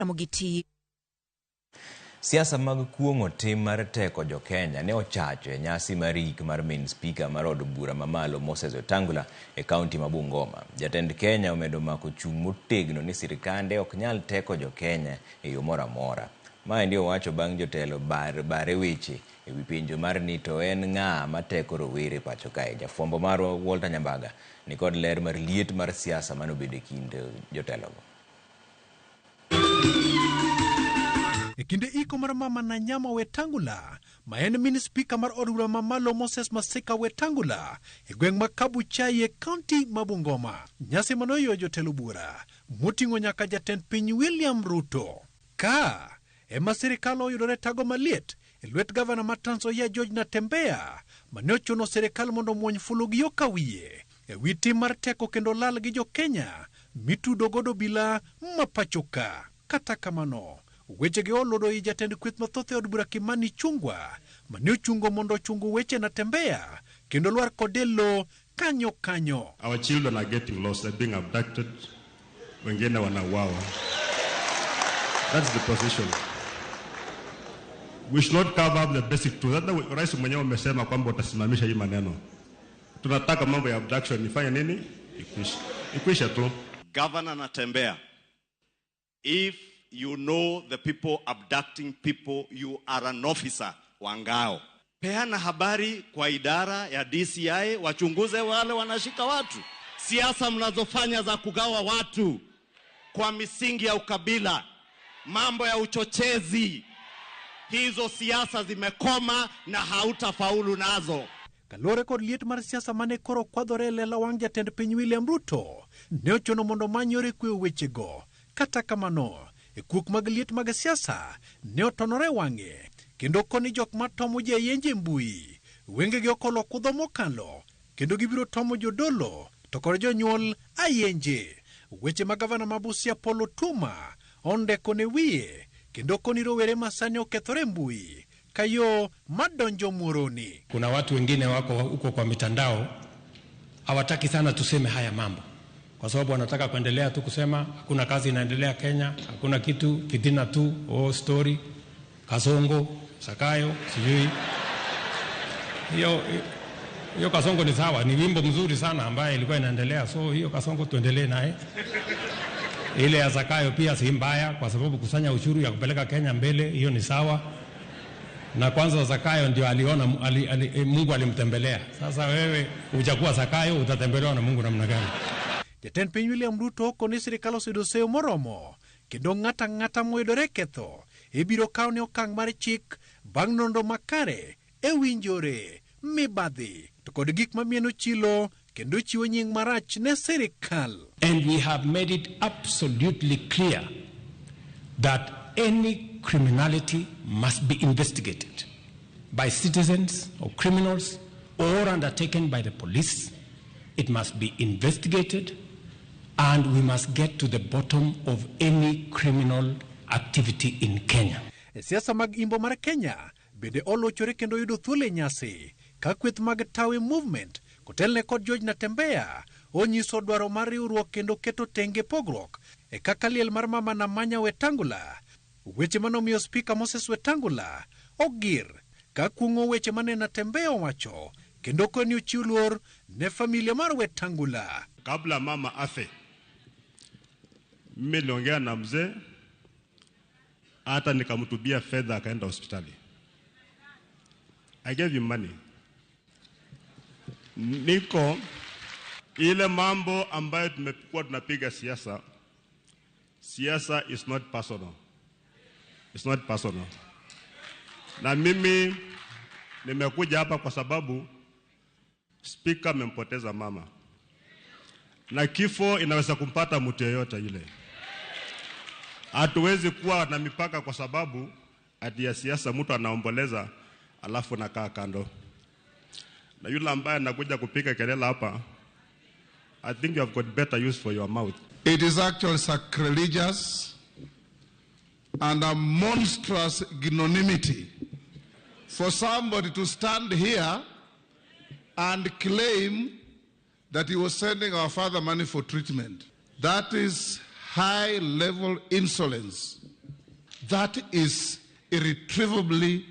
Ramogi. Siasa mag kuongo tim mar teko jokenya ne ochacho nyasi marik mar Min Spika mar od bura mamalo Moses Wetangula e kaunti ma Bungoma. Jatend Kenya omedo mako chung' motegno ni sirikande ok nyal teko jokenya e yo moro amora. Mae ndio wacho bang' jotelo bare weche e wi penjo mar ni to en ng'a mateko rowere pacho kae. Jafwambo mar Walter Nyambaga ni kod ler mar liet mar siasa manobedo e kind jotelogo. Kinde iko mar mama na nyama Wetangula, ma en Min Spika mar od bura mamalo Moses Wetangula, e gweng' ma Kabuchai e kaunti ma Bungoma. Nyasi manoyo jotelo bura, moting'o nyaka jatend piny William Ruto. Ka ema sirikal oyudore tago maliet e lwet gavana ma Trans Nzoia George Natembeya, mane ochuno sirikal mondo muony fulu gi yo kawiye e wi tim mar teko kendo lal gi jokenya mitudo godo bila mapachoka. Kata kamano, weche ge olodo i jatend kweth mathoth e od bura Kimani Chungwa, mane ochungo mondo chungo weche Natembeya kendo lwar kodelo kanyo. Our children are getting lost, they're being abducted, wengine wanauawa. That's the position. We should not cover up the basic truth. Hata rais mwenyewe amesema kwamba utasimamisha hii maneno. Tunataka mambo ya abduction ifanye nini? Ikwisha tu. Governor Natembeya, if you know the people abducting people, you are an officer wa ngao. Peana habari kwa idara ya DCI, wachunguze wale wanashika watu. Siasa mnazofanya za kugawa watu kwa misingi ya ukabila, mambo ya uchochezi, hizo siasa zimekoma na hautafaulu nazo. Kalore kod liet mar siasa mane koro kwadhore lela wang' jatend piny William Ruto, ne ochuno mondo manyore kwe wechego. Kata kamano, e kuok mag liet mag siasa ne otonore wang'e, kendo koni jok matomo yenje mbui, wenge gi okolo kudho mokalo, kendo gibiro tomo jodolo, to kod jonyuol ayenje. Weche mag gavana ma Busia Polo Tuma ondeko ne wiye, kendo koni rowere masani okethore mbui kayo madonjo muoroni. Kuna watu wengine wako huko kwa mitandao hawataki sana tuseme haya mambo, kwa sababu wanataka kuendelea tu kusema hakuna kazi inaendelea Kenya, hakuna kitu, fitina tu, story, Kasongo, Sakayo, sijui. Hiyo Kasongo ni sawa, ni wimbo mzuri sana ambaye ilikuwa inaendelea, so hiyo Kasongo tuendelee naye. Ile ya Sakayo pia si mbaya, kwa sababu kusanya ushuru ya kupeleka Kenya mbele, hiyo ni sawa. Na kwanza Sakayo ndio aliona Mungu alimtembelea. Sasa wewe ujakuwa Sakayo, utatembelewa na Mungu namna gani? Jatend piny William Ruto koni sirikal osedo seyo moromo, kendo ng'ata moyudore ketho ibiro kawo ne okang' mar chik bang' nonro makare e winjore mibadhi to kod gik mamieno chilo kendo chiwo nying marach ne sirikal. And we have made it absolutely clear that any criminality must be investigated by citizens or criminals or undertaken by the police. It must be investigated, and we must get to the bottom of any criminal activity in Kenya. Siasa mag imbo mar Kenya bende olochore kendo yudo thuolo e nyasi ka kweth mag Tawe Movement kotelne kod George Natembeya onyiso dwaro mar riwruok kendo keto tenge pogruok e kaka liel mar mama na manya Wetangula. Weche manomiyo Spika Moses Wetangula ogir ka kuong'o weche mane Natembeya wacho kendo koni ochiw luor ne familia mar Wetangula. Kabla mama afe, mimi niliongea na mzee, hata nikamtubia fedha akaenda hospitali. I gave him money. Niko ile mambo ambayo tumekuwa tunapiga siasa. Siasa is not personal. It's not personal. Na mimi nimekuja hapa kwa sababu Spika amempoteza mama. Na kifo inaweza kumpata mtu yeyote yule. Hatuwezi kuwa na mipaka kwa sababu ati ya siasa mtu anaomboleza alafu nakaa kando. Na yule ambaye anakuja kupiga kelele hapa, I think you have got better use for your mouth. It is actually sacrilegious and a monstrous ignominy for somebody to stand here and claim that he was sending our father money for treatment. That is high-level insolence That is irretrievably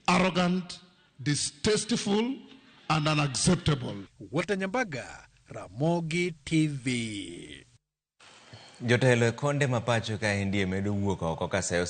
arrogant, distasteful, and unacceptable. Walter Nyambaga, Ramogi TV. Jotelo konde mapacho ka hindi medo wuok oko ka sayo